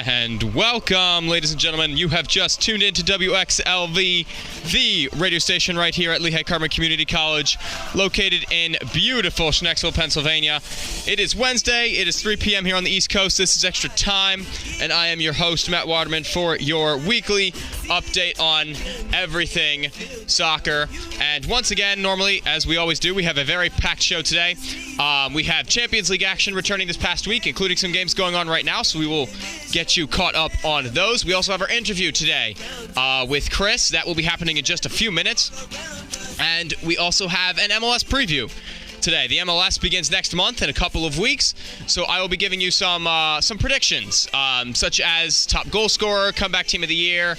And welcome, ladies and gentlemen. You have just tuned in to WXLV, the radio station right here at Lehigh Carmen Community College, located in beautiful Schnecksville, Pennsylvania. It is Wednesday. It is 3 p.m. here on the East Coast. This is Extra Time, and I am your host, Matt Waterman, for your weekly update on everything soccer. And once again, normally, as we always do, we have a very packed show today. We have Champions League action returning this past week, including some games going on right now, so we will get you caught up on those. We also have our interview today with Chris. That will be happening in just a few minutes. And we also have an MLS preview today. The MLS begins next month in a couple of weeks, so I will be giving you some predictions, such as top goal scorer, comeback team of the year,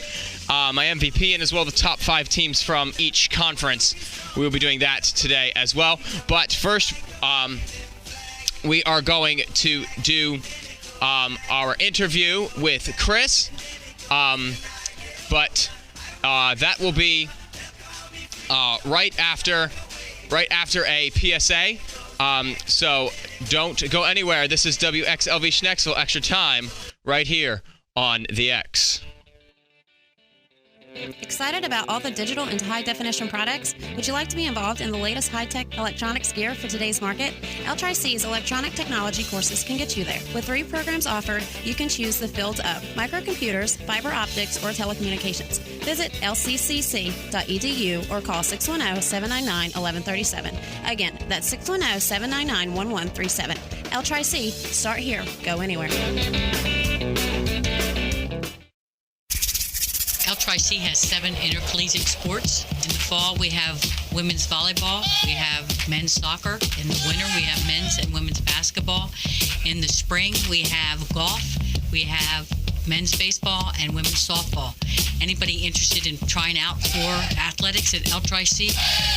my MVP, and as well the top 5 teams from each conference. We will be doing that today as well. But first, we are going to do our interview with Chris, but that will be right after a PSA. So don't go anywhere. This is WXLV Schnecksville Extra Time right here on the X. Excited about all the digital and high-definition products? Would you like to be involved in the latest high-tech electronics gear for today's market? LTRIC's electronic technology courses can get you there. With 3 programs offered, you can choose the fields of microcomputers, fiber optics, or telecommunications. Visit lccc.edu or call 610-799-1137. Again, that's 610-799-1137. LTRIC, start here, go anywhere. LTRIC has 7 intercollegiate sports. In the fall, we have women's volleyball. We have men's soccer. In the winter, we have men's and women's basketball. In the spring, we have golf. We have men's baseball and women's softball. Anybody interested in trying out for athletics at LTRIC,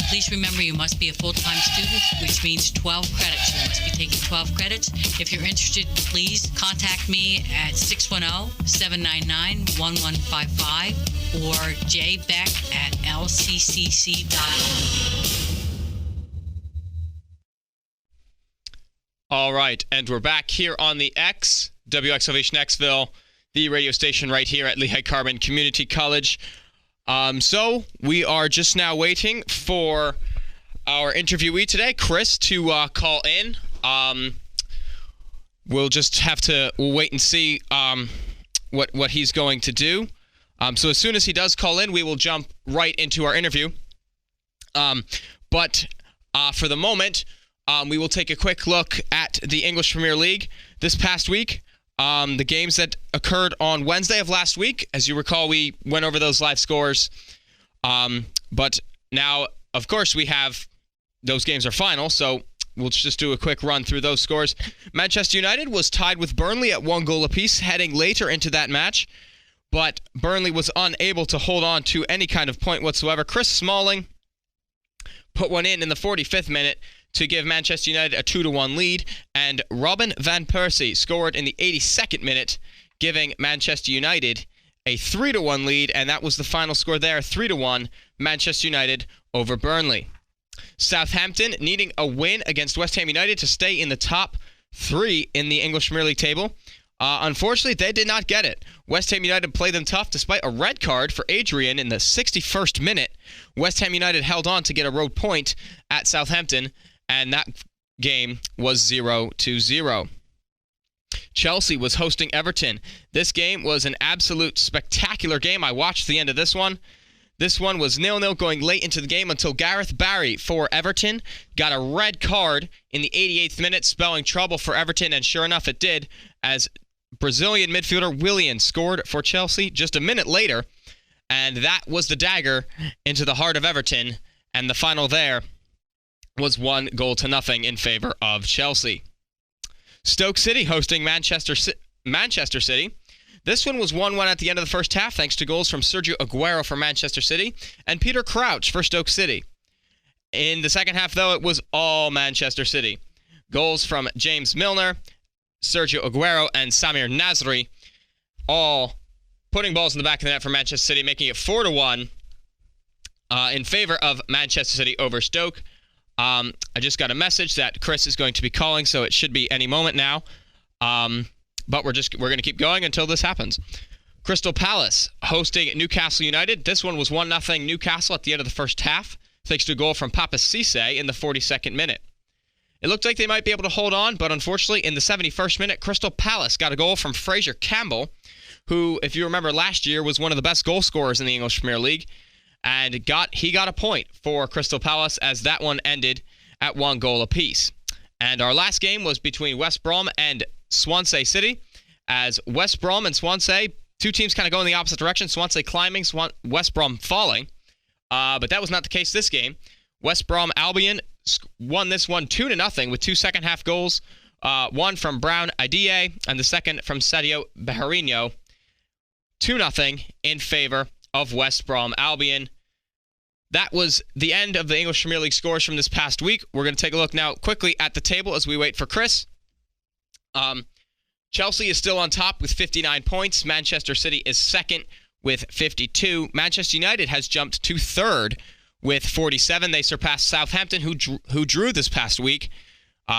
please remember you must be a full-time student, which means 12 credits. You must be taking 12 credits. If you're interested, please contact me at 610-799-1155 or jbeck@lccc.org. All right, and we're back here on the X, WXLV Schnecksville, the radio station right here at Lehigh Carmen Community College. So we are just now waiting for our interviewee today, Chris, to call in. We'll just have to wait and see what he's going to do. So as soon as he does call in, we will jump right into our interview. But for the moment, we will take a quick look at the English Premier League this past week. The games that occurred on Wednesday of last week. As you recall, we went over those live scores. But now, of course, we have those games are final, so we'll just do a quick run through those scores. Manchester United was tied with Burnley at 1 goal apiece heading later into that match, but Burnley was unable to hold on to any kind of point whatsoever. Chris Smalling put one in the 45th minute to give Manchester United a 2-1 lead, and Robin van Persie scored in the 82nd minute, giving Manchester United a 3-1 lead, and that was the final score there, 3-1, Manchester United over Burnley. Southampton needing a win against West Ham United to stay in the top 3 in the English Premier League table. Unfortunately, they did not get it. West Ham United played them tough despite a red card for Adrian in the 61st minute. West Ham United held on to get a road point at Southampton, and that game was 0-0. Chelsea was hosting Everton. This game was an absolute spectacular game. I watched the end of this one. This one was 0-0 going late into the game until Gareth Barry for Everton got a red card in the 88th minute, spelling trouble for Everton, and sure enough it did, as Brazilian midfielder Willian scored for Chelsea just a minute later, and that was the dagger into the heart of Everton, and the final there was 1-0 in favor of Chelsea. Stoke City hosting Manchester City. This one was 1-1 at the end of the first half, thanks to goals from Sergio Aguero for Manchester City and Peter Crouch for Stoke City. In the second half, though, it was all Manchester City. Goals from James Milner, Sergio Aguero, and Samir Nasri, all putting balls in the back of the net for Manchester City, making it 4-1 in favor of Manchester City over Stoke. I just got a message that Chris is going to be calling, so it should be any moment now. but we're going to keep going until this happens. Crystal Palace hosting Newcastle United. This one was 1-0 Newcastle at the end of the first half, thanks to a goal from Papa Cisse in the 42nd minute. It looked like they might be able to hold on, but unfortunately, in the 71st minute, Crystal Palace got a goal from Fraser Campbell, who, if you remember last year, was one of the best goal scorers in the English Premier League, and he got a point for Crystal Palace as that one ended at 1 goal apiece. And our last game was between West Brom and Swansea City, as West Brom and Swansea, two teams kind of go in the opposite direction, Swansea climbing, West Brom falling, but that was not the case this game. West Brom Albion won this one 2-0 with 2 second-half goals, one from Brown Idie and the second from Sadio Bejarino. 2-0 in favor of West Brom Albion. That was the end of the English Premier League scores from this past week. We're going to take a look now quickly at the table as we wait for Chris. Chelsea is still on top with 59 points. Manchester City is second with 52. Manchester United has jumped to third with 47. They surpassed Southampton, who drew this past week.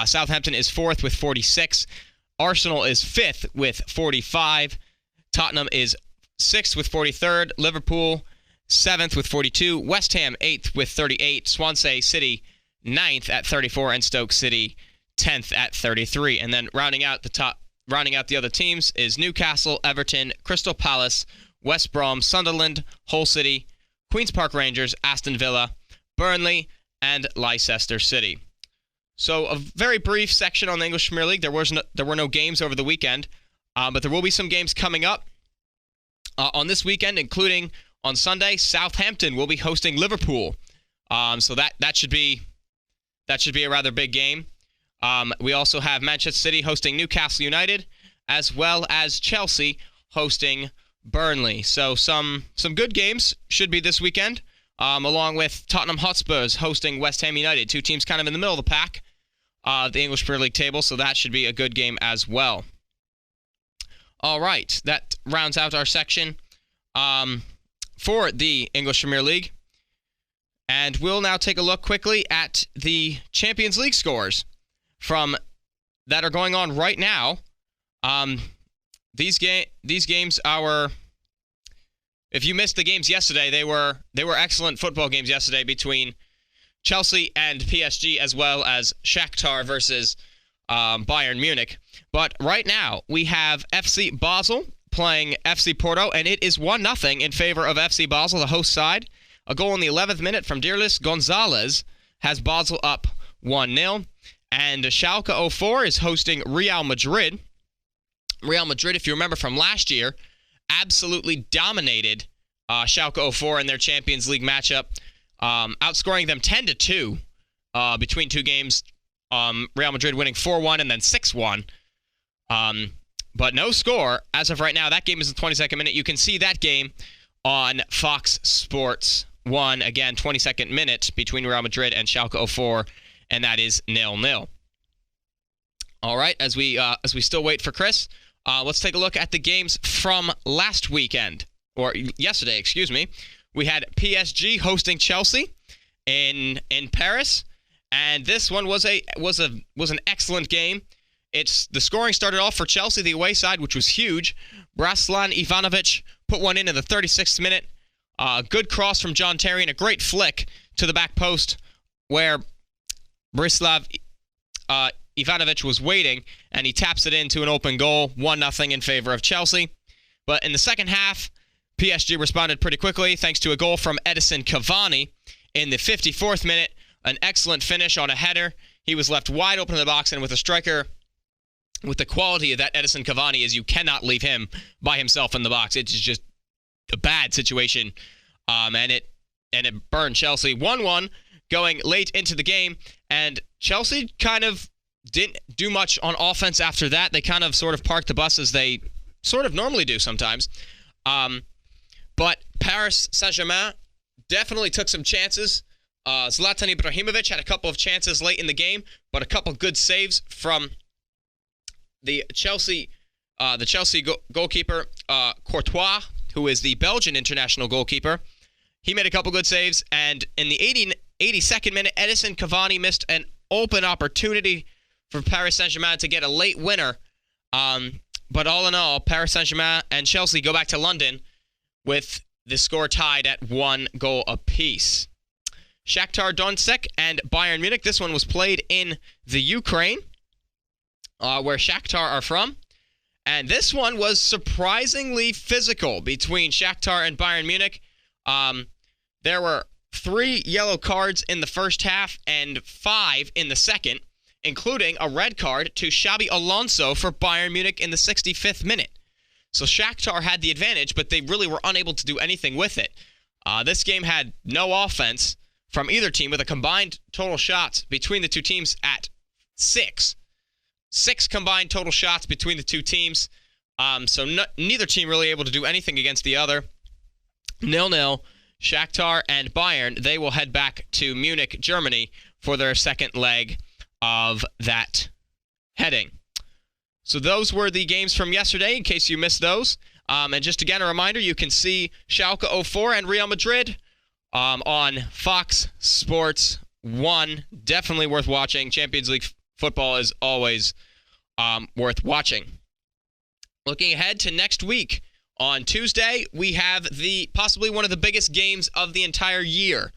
Southampton is fourth with 46. Arsenal is fifth with 45. Tottenham is sixth with 43rd. Liverpool, seventh with 42. West Ham, eighth with 38. Swansea City, ninth at 34. And Stoke City, 10th at 33. And then rounding out the other teams is Newcastle, Everton, Crystal Palace, West Brom, Sunderland, Hull City, Queen's Park Rangers, Aston Villa, Burnley, and Leicester City. So a very brief section on the English Premier League. There were no games over the weekend, but there will be some games coming up on this weekend, including on Sunday. Southampton will be hosting Liverpool, so that should be a rather big game. We also have Manchester City hosting Newcastle United, as well as Chelsea hosting Burnley. So some good games should be this weekend, along with Tottenham Hotspurs hosting West Ham United, two teams kind of in the middle of the pack, the English Premier League table, so that should be a good game as well. All right, that rounds out our section for the English Premier League. And we'll now take a look quickly at the Champions League scores that are going on right now. These games are, if you missed the games yesterday, they were excellent football games yesterday between Chelsea and PSG, as well as Shakhtar versus Bayern Munich. But right now, we have FC Basel playing FC Porto, and it is 1-0 in favor of FC Basel, the host side. A goal in the 11th minute from Dirlis Gonzalez has Basel up 1-0. And Schalke 04 is hosting Real Madrid. Real Madrid, if you remember from last year, absolutely dominated Schalke 04 in their Champions League matchup, outscoring them 10-2 between two games. Real Madrid winning 4-1 and then 6-1. But no score as of right now. That game is the 22nd minute. You can see that game on Fox Sports 1, again, 22nd minute between Real Madrid and Schalke 04, and that is 0-0. All right, as we still wait for Chris, let's take a look at the games from last weekend, or yesterday, excuse me. We had PSG hosting Chelsea in Paris, and this one was an excellent game. The scoring started off for Chelsea, the away side, which was huge. Braslan Ivanovic put one in the 36th minute. Good cross from John Terry and a great flick to the back post where Branislav Ivanovic was waiting, and he taps it into an open goal, 1-0 in favor of Chelsea. But in the second half, PSG responded pretty quickly thanks to a goal from Edison Cavani in the 54th minute. An excellent finish on a header. He was left wide open in the box, and with a striker with the quality of that Edison Cavani, is you cannot leave him by himself in the box. It's just a bad situation, and it burned Chelsea 1-1 going late into the game, and Chelsea kind of didn't do much on offense after that. They kind of sort of parked the bus as they sort of normally do sometimes. But Paris Saint-Germain definitely took some chances. Zlatan Ibrahimovic had a couple of chances late in the game, but a couple good saves from the Chelsea goalkeeper, Courtois, who is the Belgian international goalkeeper. He made a couple good saves, and in the 82nd minute, Edison Cavani missed an open opportunity for Paris Saint-Germain to get a late winner But all in all, Paris Saint-Germain and Chelsea go back to London with the score tied at 1 goal apiece. Shakhtar Donetsk and Bayern Munich. This one was played in the Ukraine, where Shakhtar are from. And this one was surprisingly physical between Shakhtar and Bayern Munich. There were 3 yellow cards in the first half and 5 in the second, including a red card to Xabi Alonso for Bayern Munich in the 65th minute. So Shakhtar had the advantage, but they really were unable to do anything with it. This game had no offense from either team, with a combined total shots between the two teams at 6. 6 combined total shots between the two teams. Neither team really able to do anything against the other. 0-0. Shakhtar and Bayern, they will head back to Munich, Germany, for their second leg of that heading. So those were the games from yesterday, in case you missed those. And just again, a reminder, you can see Schalke 04 and Real Madrid on Fox Sports 1. Definitely worth watching. Champions League football is always worth watching. Looking ahead to next week, on Tuesday, we have possibly one of the biggest games of the entire year,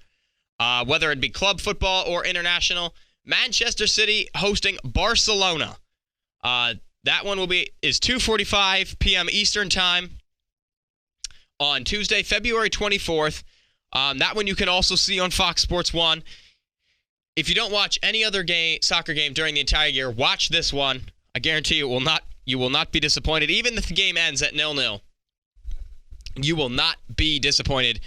whether it be club football or international. Manchester City hosting Barcelona. That one is 2:45 p.m. Eastern Time on Tuesday, February 24th. That one you can also see on Fox Sports 1. If you don't watch any other soccer game during the entire year, watch this one. I guarantee you will not be disappointed. Even if the game ends at 0-0, you will not be disappointed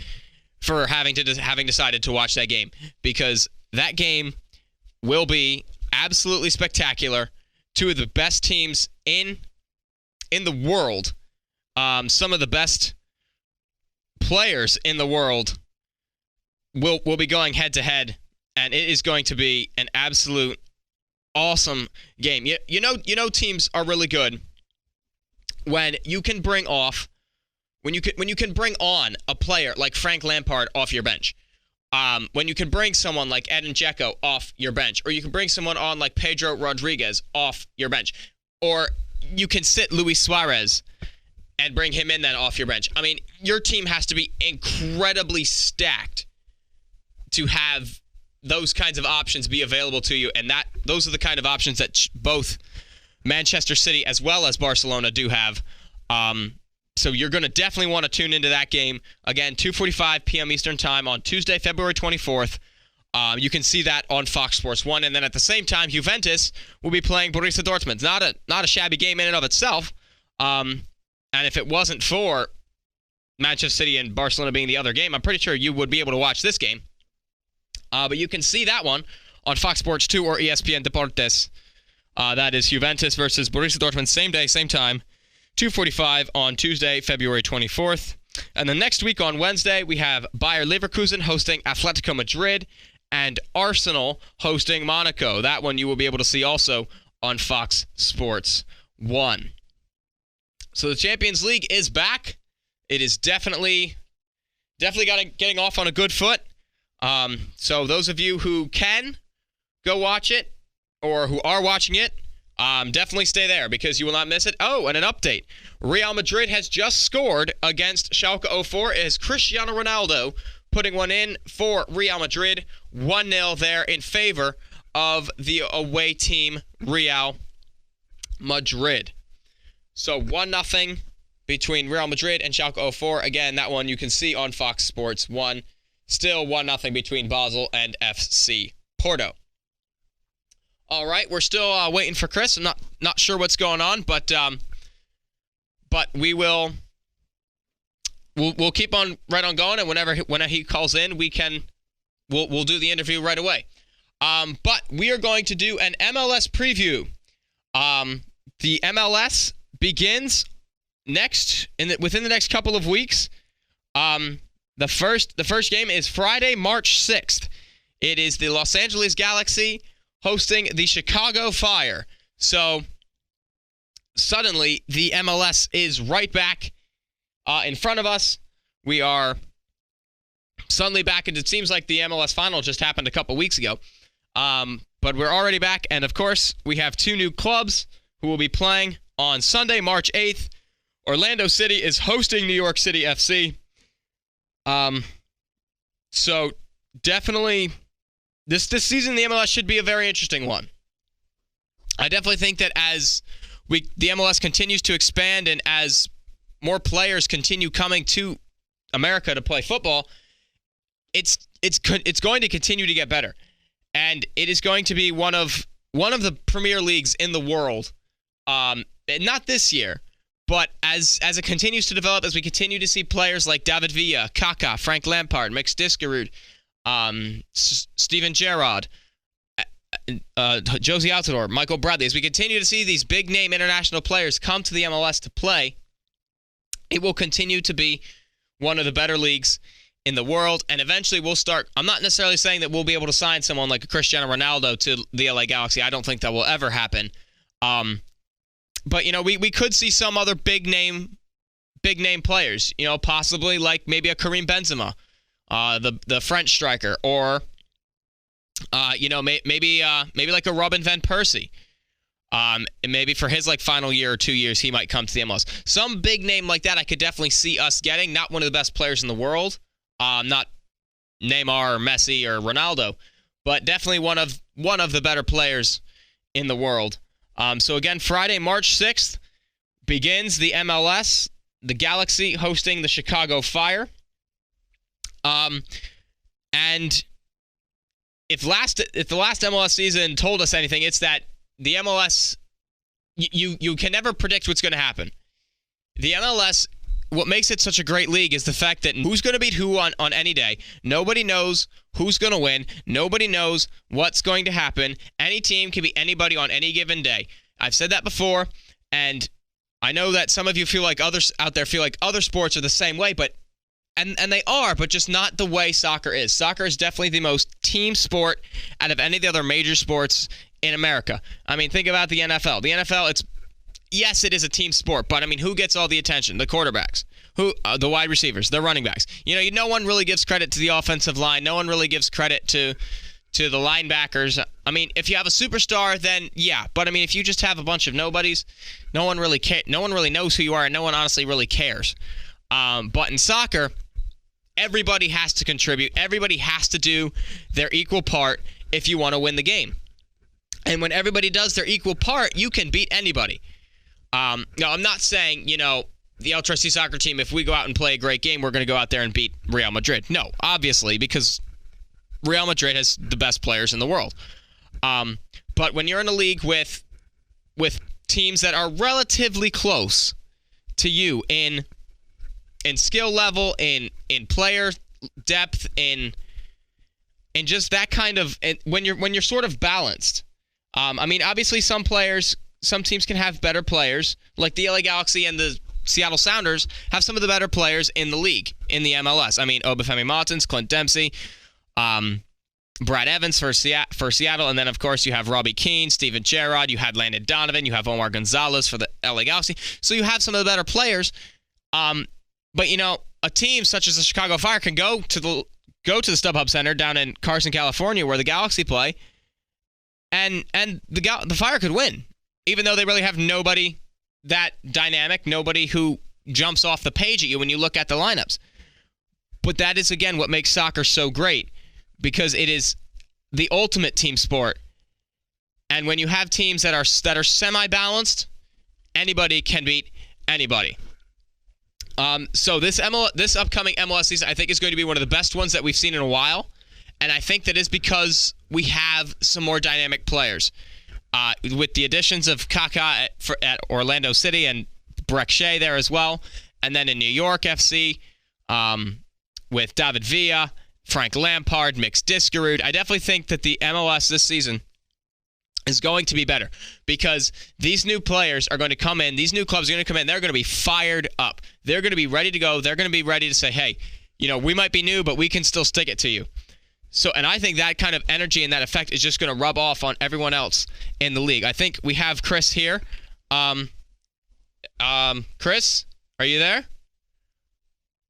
for having decided to watch that game, because that game will be absolutely spectacular. 2 of the best teams in the world, some of the best players in the world will be going head to head, and it is going to be an absolute awesome game. You know teams are really good when you can bring on a player like Frank Lampard off your bench. When you can bring someone like Edin Dzeko off your bench, or you can bring someone on like Pedro Rodriguez off your bench, or you can sit Luis Suarez and bring him in then off your bench. I mean, your team has to be incredibly stacked to have those kinds of options be available to you, and those are the kind of options that both Manchester City as well as Barcelona do have. So you're going to definitely want to tune into that game. Again, 2:45 p.m. Eastern Time on Tuesday, February 24th. You can see that on Fox Sports 1. And then at the same time, Juventus will be playing Borussia Dortmund. Not a shabby game in and of itself. And if it wasn't for Manchester City and Barcelona being the other game, I'm pretty sure you would be able to watch this game. But you can see that one on Fox Sports 2 or ESPN Deportes. That is Juventus versus Borussia Dortmund, same day, same time. 2:45 on Tuesday, February 24th. And then next week on Wednesday, we have Bayer Leverkusen hosting Atletico Madrid and Arsenal hosting Monaco. That one you will be able to see also on Fox Sports 1. So the Champions League is back. It is definitely getting off on a good foot. So those of you who can go watch it or who are watching it, definitely stay there because you will not miss it. Oh, and an update. Real Madrid has just scored against Schalke 04. It is Cristiano Ronaldo putting one in for Real Madrid. 1-0 there in favor of the away team, Real Madrid. So 1-0 between Real Madrid and Schalke 04. Again, that one you can see on Fox Sports 1. Still 1-0 between Basel and FC Porto. All right, we're still waiting for Chris. I'm not sure what's going on, but we'll keep on right on going, and whenever he calls in, we'll do the interview right away. But we are going to do an MLS preview. The MLS begins within the next couple of weeks. The first game is Friday, March 6th. It is the Los Angeles Galaxy hosting the Chicago Fire. So suddenly the MLS is right back in front of us. We are suddenly back, and it seems like the MLS final just happened a couple weeks ago. But we're already back, and of course we have 2 new clubs who will be playing on Sunday, March 8th. Orlando City is hosting New York City FC. So definitely this season the MLS should be a very interesting one. I definitely think that as the MLS continues to expand and as more players continue coming to America to play football, it's going to continue to get better. And it is going to be one of the premier leagues in the world. Not this year, but as it continues to develop, as we continue to see players like David Villa, Kaká, Frank Lampard, Mix Diskerud, Steven Gerrard, Josie Altidore, Michael Bradley, as we continue to see these big-name international players come to the MLS to play, it will continue to be one of the better leagues in the world, and eventually we'll start. I'm not necessarily saying that we'll be able to sign someone like a Cristiano Ronaldo to the LA Galaxy. I don't think that will ever happen. But, we could see some other big name players, possibly like maybe a Karim Benzema, the French striker, or, maybe like a Robin van Persie. And maybe for his final year or 2 years, he might come to the MLS. Some big name like that I could definitely see us getting. Not one of the best players in the world, not Neymar or Messi or Ronaldo, but definitely one of the better players in the world. So again, Friday, March 6th, begins the MLS, the Galaxy hosting the Chicago Fire. And if the last MLS season told us anything, it's that the MLS, you can never predict what's going to happen. The MLS, what makes it such a great league is the fact that who's going to beat who on any day. Nobody knows who's going to win. Nobody knows what's going to happen. Any team can beat anybody on any given day. I've said that before, and I know that some of you feel like others out there feel like other sports are the same way, but and they are, but just not the way soccer is. Soccer is definitely the most team sport out of any of the other major sports in America. I mean, think about the NFL. The NFL, yes, it is a team sport, but I mean, who gets all the attention? The quarterbacks, the wide receivers, the running backs. No one really gives credit to the offensive line. No one really gives credit to the linebackers. I mean, if you have a superstar, then yeah. But I mean, if you just have a bunch of nobodies, no one really knows who you are, and no one honestly really cares. But in soccer, everybody has to contribute. Everybody has to do their equal part if you want to win the game. And when everybody does their equal part, you can beat anybody. No, I'm not saying, the El Trusty soccer team, if we go out and play a great game, we're going to go out there and beat Real Madrid. No, obviously, because Real Madrid has the best players in the world. But when you're in a league with teams that are relatively close to you in skill level, in player depth, in just that kind of, when you're sort of balanced. I mean, obviously some teams can have better players, like the LA Galaxy and the Seattle Sounders have some of the better players in the league, in the MLS. I mean, Obafemi Martins, Clint Dempsey, Brad Evans for Seattle, and then, of course, you have Robbie Keane, Steven Gerrard, you had Landon Donovan, you have Omar Gonzalez for the LA Galaxy. So you have some of the better players. But, a team such as the Chicago Fire can go to the StubHub Center down in Carson, California, where the Galaxy play, and the Fire could win, even though they really have nobody that dynamic, nobody who jumps off the page at you when you look at the lineups. But that is, again, what makes soccer so great, because it is the ultimate team sport. And when you have teams that are semi-balanced, anybody can beat anybody. So this upcoming MLS season, I think, is going to be one of the best ones that we've seen in a while. And I think that is because we have some more dynamic players. With the additions of Kaká at Orlando City and Brek Shea there as well. And then in New York FC, with David Villa, Frank Lampard, Mix Diskerud, I definitely think that the MLS this season is going to be better, because these new players are going to come in, these new clubs are going to come in, they're going to be fired up. They're going to be ready to go. They're going to be ready to say, hey, we might be new, but we can still stick it to you. So, and I think that kind of energy and that effect is just going to rub off on everyone else in the league. I think we have Chris here. Chris, are you there?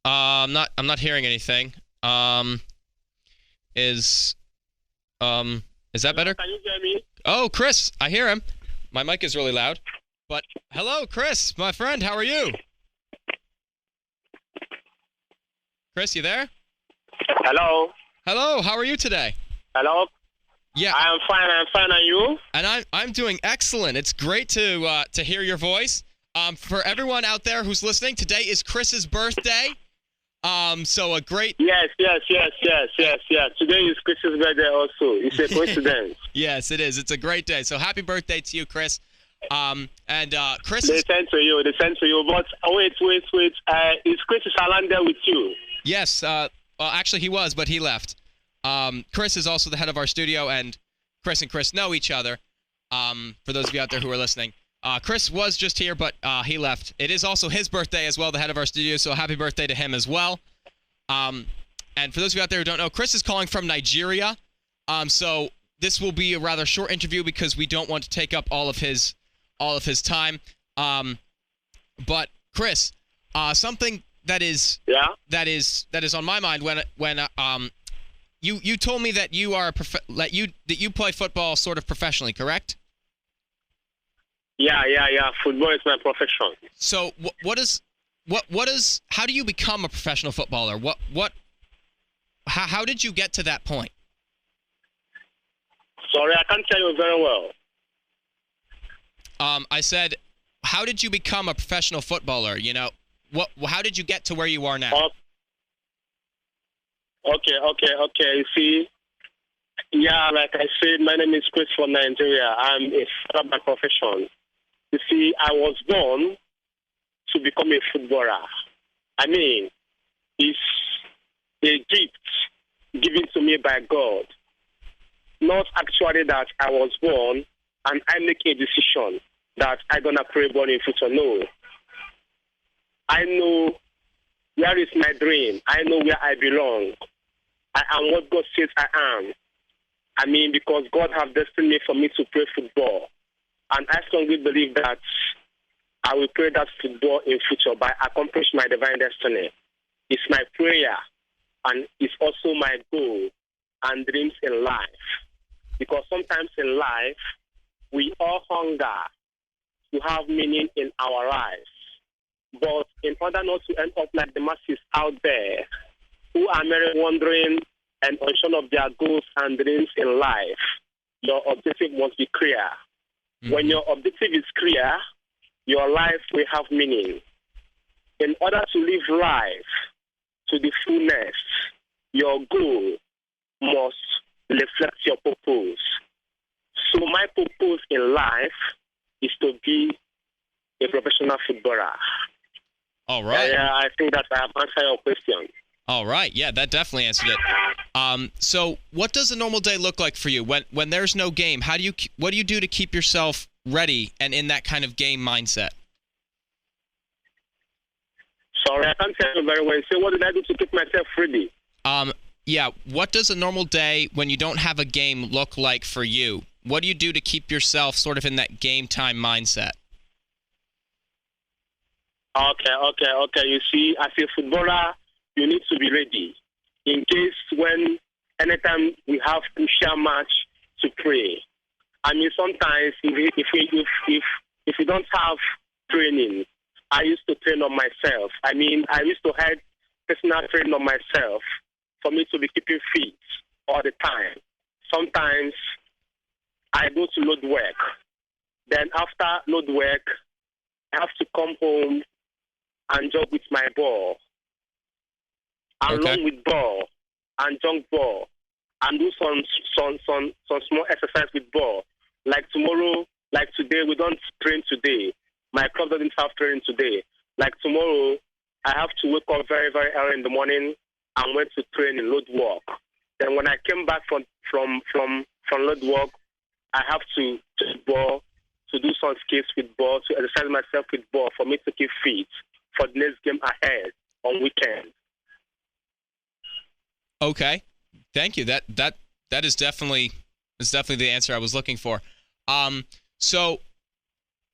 I'm not hearing anything. Is that better? Can you hear me? Oh, Chris, I hear him. My mic is really loud. But hello, Chris, my friend. How are you? Chris, you there? Hello. Hello. How are you today? Hello. Yeah, I'm fine. And you? and I'm doing excellent. It's great to hear your voice. For everyone out there who's listening, today is Chris's birthday. So a great Yes. Today is Chris's birthday also. It's a coincidence. yes, it is. It's a great day. So happy birthday to you, Chris. And Chris They is sent to you. But wait. Is Chris Alan there with you? yes. Well, actually, he was, but he left. Chris is also the head of our studio, and Chris know each other. For those of you out there who are listening, Chris was just here, but he left. It is also his birthday as well, the head of our studio. So happy birthday to him as well. And for those of you out there who don't know, Chris is calling from Nigeria. So this will be a rather short interview because we don't want to take up all of his time. But Chris, something that is on my mind when you told me that you are that you play football sort of professionally, correct? Yeah. Football is my profession. So how do you become a professional footballer? How did you get to that point? Sorry, I can't tell you very well. I said, how did you become a professional footballer? You know, how did you get to where you are now? Okay. You see, yeah, like I said, my name is Chris from Nigeria. I'm a father by profession. You see, I was born to become a footballer. I mean, it's a gift given to me by God. Not actually that I was born and I make a decision that I'm going to play ball in future. No. I know where is my dream. I know where I belong. I am what God says I am. I mean, because God has destined me for me to play football. And I strongly believe that I will play that football in future by accomplish my divine destiny. It's my prayer and it's also my goal and dreams in life. Because sometimes in life, we all hunger to have meaning in our lives. But in order not to end up like the masses out there who are merely wandering and unsure of their goals and dreams in life, your objective must be clear. Mm-hmm. When your objective is clear, your life will have meaning. In order to live life to the fullness, your goal must reflect your purpose. So my purpose in life is to be a professional footballer. All right. I think that I have answered your question. All right. Yeah, that definitely answered it. So what does a normal day look like for you when there's no game? What do you do to keep yourself ready and in that kind of game mindset? Sorry, I can't tell you very well. So what did I do to keep myself ready? Yeah, what does a normal day when you don't have a game look like for you? What do you do to keep yourself sort of in that game time mindset? Okay. You see, as a footballer, you need to be ready in case anytime we have crucial match to play. I mean, sometimes if you don't have training, I used to train on myself. I mean, I used to have personal training on myself for me to be keeping fit all the time. Sometimes I go to load work. Then after load work, I have to come home and jog with my ball. And run with ball and jump ball and do some small exercise with ball. Like tomorrow, like today, we don't train today. My club doesn't have training today. Like tomorrow, I have to wake up very, very early in the morning and went to train in load work. Then when I came back from load work, I have to ball, to do some skills with ball, to exercise myself with ball for me to keep fit for the next game ahead on weekend. Okay, thank you. That is definitely the answer I was looking for. So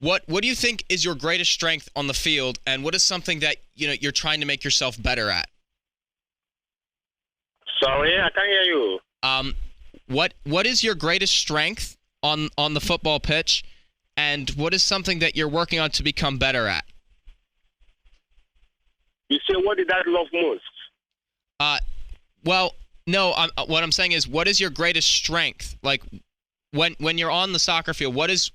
what do you think is your greatest strength on the field, and what is something that you're trying to make yourself better at? Sorry, I can't hear you. What is your greatest strength on the football pitch, And what is something that you're working on to become better at? You say, what did I love most? Well, no. What I'm saying is, what is your greatest strength? Like, when you're on the soccer field, what is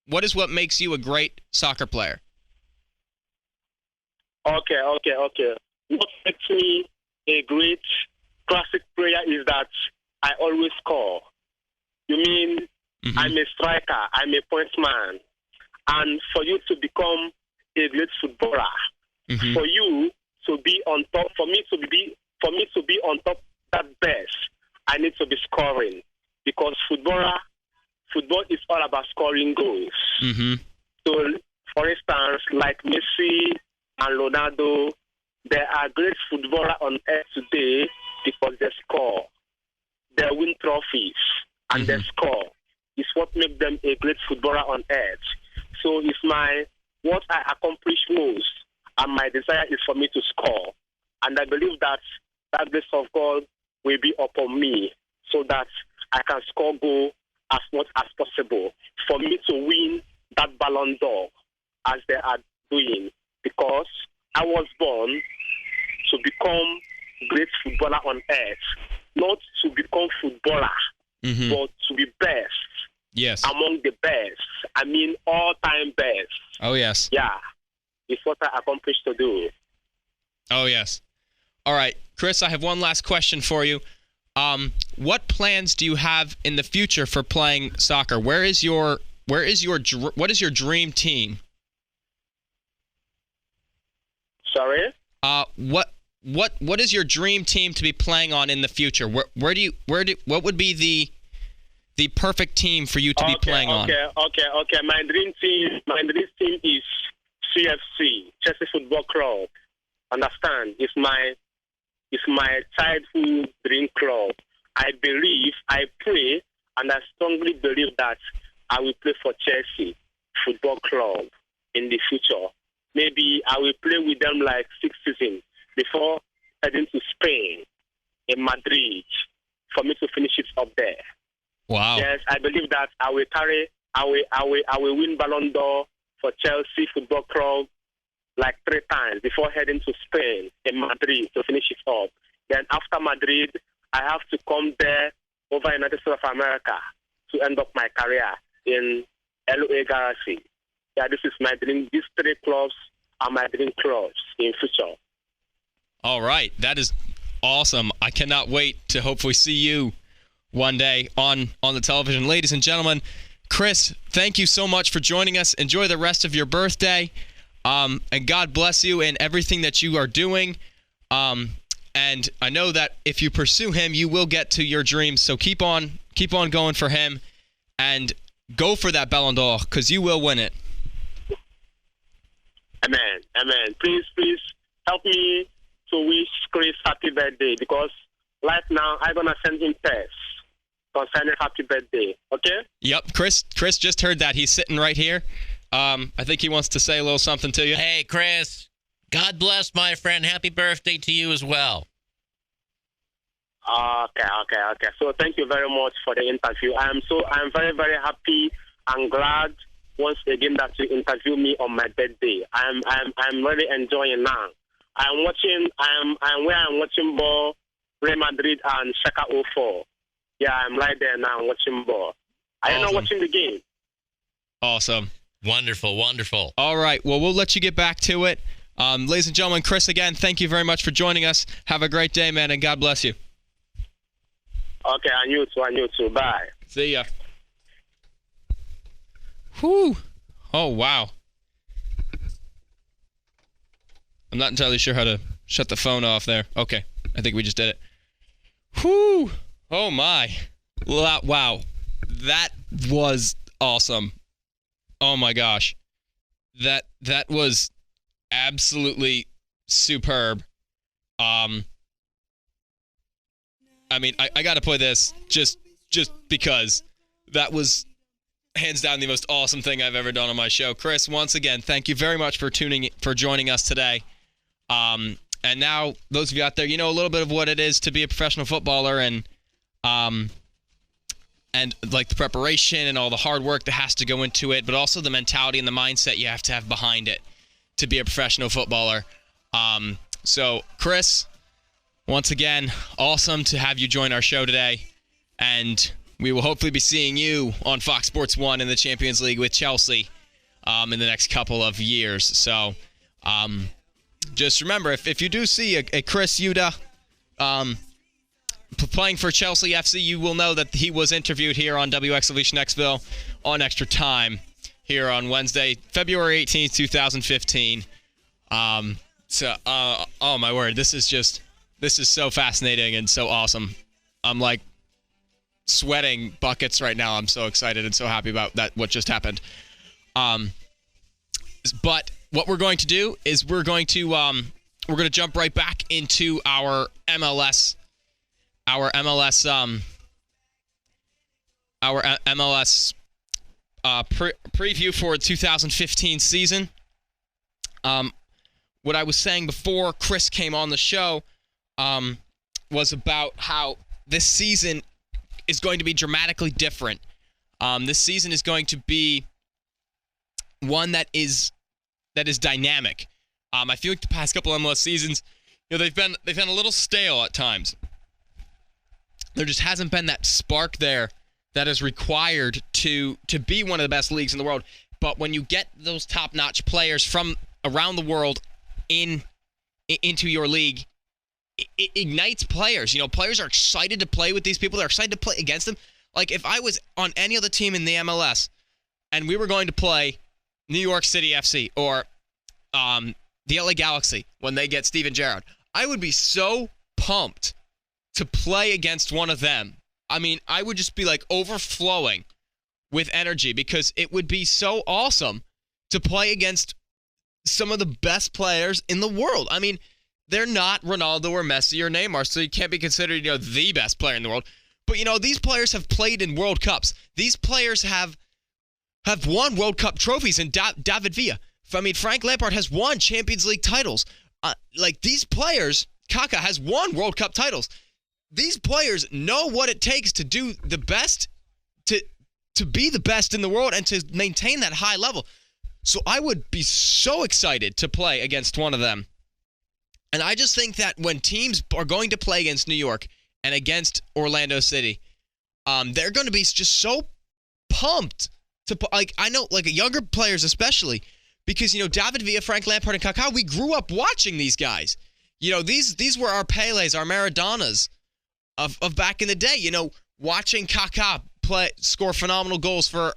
what makes you a great soccer player? Okay. What makes me a great classic player is that I always score. You mean I'm a striker, I'm a pointsman. And for you to become a great footballer, for you to be on top, for me to be on top that best, I need to be scoring. Because football is all about scoring goals. So, for instance, like Messi and Ronaldo, there are great footballers on earth today because they score. They win trophies and they score. It's what makes them a great footballer on earth. So it's what I accomplish most, and my desire is for me to score. And I believe that grace of God will be upon me so that I can score goal as much as possible for me to win that Ballon d'Or as they are doing, because I was born to become great footballer on earth, not to become footballer, but to be best. Yes. Among the best. I mean, all-time best. Oh, yes. Yeah. It's what I accomplished to do. Oh, yes. All right, Chris, I have one last question for you. What plans do you have in the future for playing soccer? What is your dream team? Sorry? What is your dream team to be playing on in the future? What would be the perfect team for you to be playing on? Okay. My dream team is CFC, Chelsea Football Club. Understand? It's my childhood dream club. I pray, and I strongly believe that I will play for Chelsea Football Club in the future. Maybe I will play with them like 6 seasons before heading to Spain, in Madrid, for me to finish it up there. Wow. Yes, I believe that I will win Ballon d'Or for Chelsea Football Club like 3 times before heading to Spain, in Madrid, to finish it up. Then after Madrid, I have to come there over United States of America to end up my career in LA Galaxy. Yeah, this is my dream. These 3 clubs are my dream clubs in future. All right. That is awesome. I cannot wait to hopefully see you one day on the television. Ladies and gentlemen, Chris, thank you so much for joining us. Enjoy the rest of your birthday. And God bless you in everything that you are doing. And I know that if you pursue him, you will get to your dreams. So keep on going for him and go for that Ballon d'Or, because you will win it. Amen. Please help me to wish Chris happy birthday, because right now I'm going to send him text concerning happy birthday. Okay? Yep. Chris just heard that. He's sitting right here. I think he wants to say a little something to you. Hey, Chris. God bless, my friend. Happy birthday to you as well. Okay. So thank you very much for the interview. I'm very, very happy and glad once again that you interview me on my birthday. I'm really enjoying now. I'm watching ball, Real Madrid and Shaka 04. Yeah, I'm right there now watching ball. Are you not watching the game? Awesome. Wonderful. All right. Well, we'll let you get back to it. Ladies and gentlemen, Chris, again, thank you very much for joining us. Have a great day, man, and God bless you. Okay, and you too. Bye. See ya. Whew. Oh, wow. I'm not entirely sure how to shut the phone off there. Okay. I think we just did it. Whew. Oh, my. Wow. That was awesome. Oh, my gosh. That was absolutely superb. I mean, I got to play this just because that was hands down the most awesome thing I've ever done on my show. Chris, once again, thank you very much for joining us today. And now, those of you out there, you know a little bit of what it is to be a professional footballer, and and like the preparation and all the hard work that has to go into it, but also the mentality and the mindset you have to have behind it to be a professional footballer. So, Chris, once again, awesome to have you join our show today, and we will hopefully be seeing you on Fox Sports 1 in the Champions League with Chelsea in the next couple of years. So, just remember, if you do see a Chris Yuda playing for Chelsea FC, you will know that he was interviewed here on WXLV Schnecksville on Extra Time here on Wednesday, February 18th, 2015. Oh my word, this is so fascinating and so awesome. I'm like sweating buckets right now. I'm so excited and so happy about that, what just happened. But what we're going to do is we're going to jump right back into our MLS preview for 2015 season. What I was saying before Chris came on the show was about how this season is going to be dramatically different. This season is going to be one that is dynamic. I feel like the past couple MLS seasons, they've been a little stale at times. There just hasn't been that spark there that is required to be one of the best leagues in the world. But when you get those top-notch players from around the world into your league, it ignites players. Players are excited to play with these people. They're excited to play against them. Like, if I was on any other team in the MLS and we were going to play New York City FC or the LA Galaxy when they get Steven Gerrard, I would be so pumped to play against one of them. I mean, I would just be like overflowing with energy because it would be so awesome to play against some of the best players in the world. I mean, they're not Ronaldo or Messi or Neymar, so you can't be considered, the best player in the world. But, these players have played in World Cups. These players have won World Cup trophies, and David Villa. Frank Lampard has won Champions League titles. These players, Kaká has won World Cup titles. These players know what it takes to do the best, to be the best in the world and to maintain that high level. So I would be so excited to play against one of them. And I just think that when teams are going to play against New York and against Orlando City, they're going to be just so pumped to, I know, younger players especially, because, David Villa, Frank Lampard, and Kaká, we grew up watching these guys. These were our Pelés, our Maradonas of back in the day. Watching Kaká score phenomenal goals for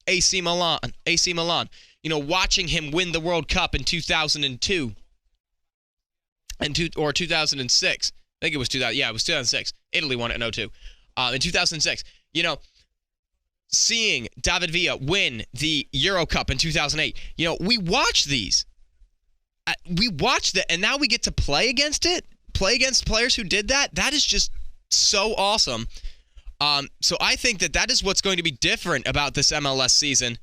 AC Milan. Watching him win the World Cup in 2002 or 2006. I think it was 2000. Yeah, it was 2006. Italy won it in 2002. In 2006, seeing David Villa win the Euro Cup in 2008. We watch these. We watch that, and now we get to play against players who did that. That is just so awesome. So I think that is what's going to be different about this MLS season,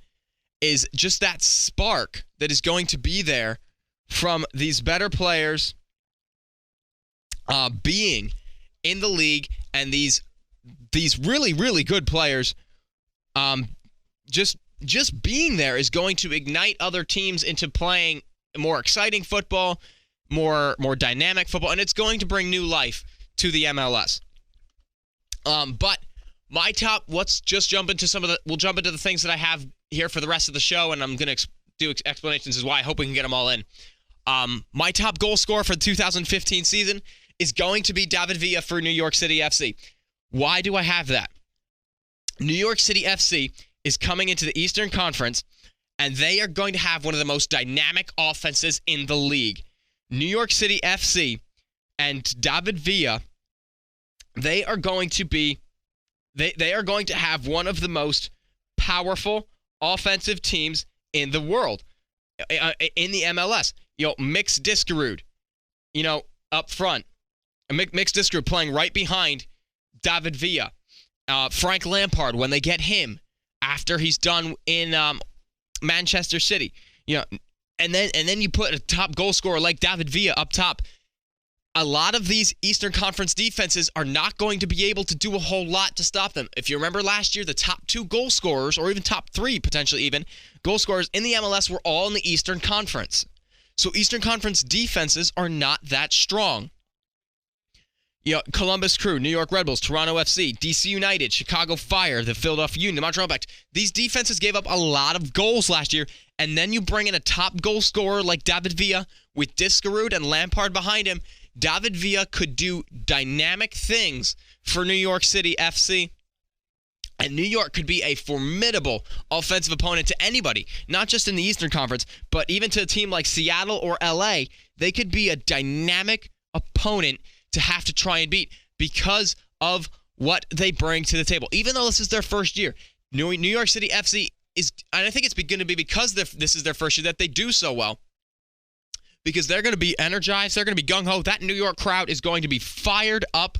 is just that spark that is going to be there from these better players being in the league, and these really, really good players just being there is going to ignite other teams into playing more exciting football, more dynamic football, and it's going to bring new life to the MLS. But my top, let's just jump into we'll jump into the things that I have here for the rest of the show, and I'm going to do explanations as why. I hope we can get them all in. My top goal scorer for the 2015 season is going to be David Villa for New York City FC. Why do I have that? New York City FC is coming into the Eastern Conference, and they are going to have one of the most dynamic offenses in the league. New York City FC and David Villa, they are going to have one of the most powerful offensive teams in the world, in the MLS. Mix Diskerud, up front. Mix Diskerud playing right behind David Villa. Frank Lampard, when they get him after he's done in Manchester City, and then you put a top goal scorer like David Villa up top. a lot of these Eastern Conference defenses are not going to be able to do a whole lot to stop them. If you remember last year, the top 2 goal scorers, or even top 3 potentially even, goal scorers in the MLS were all in the Eastern Conference. So Eastern Conference defenses are not that strong. Columbus Crew, New York Red Bulls, Toronto FC, DC United, Chicago Fire, the Philadelphia Union, the Montreal Impact. These defenses gave up a lot of goals last year, and then you bring in a top goal scorer like David Villa with Diskerud and Lampard behind him. David Villa could do dynamic things for New York City FC, and New York could be a formidable offensive opponent to anybody, not just in the Eastern Conference, but even to a team like Seattle or LA. They could be a dynamic opponent to have to try and beat because of what they bring to the table. Even though this is their first year, New York City FC is, and I think it's going to be because this is their first year that they do so well, because they're going to be energized, they're going to be gung-ho. That New York crowd is going to be fired up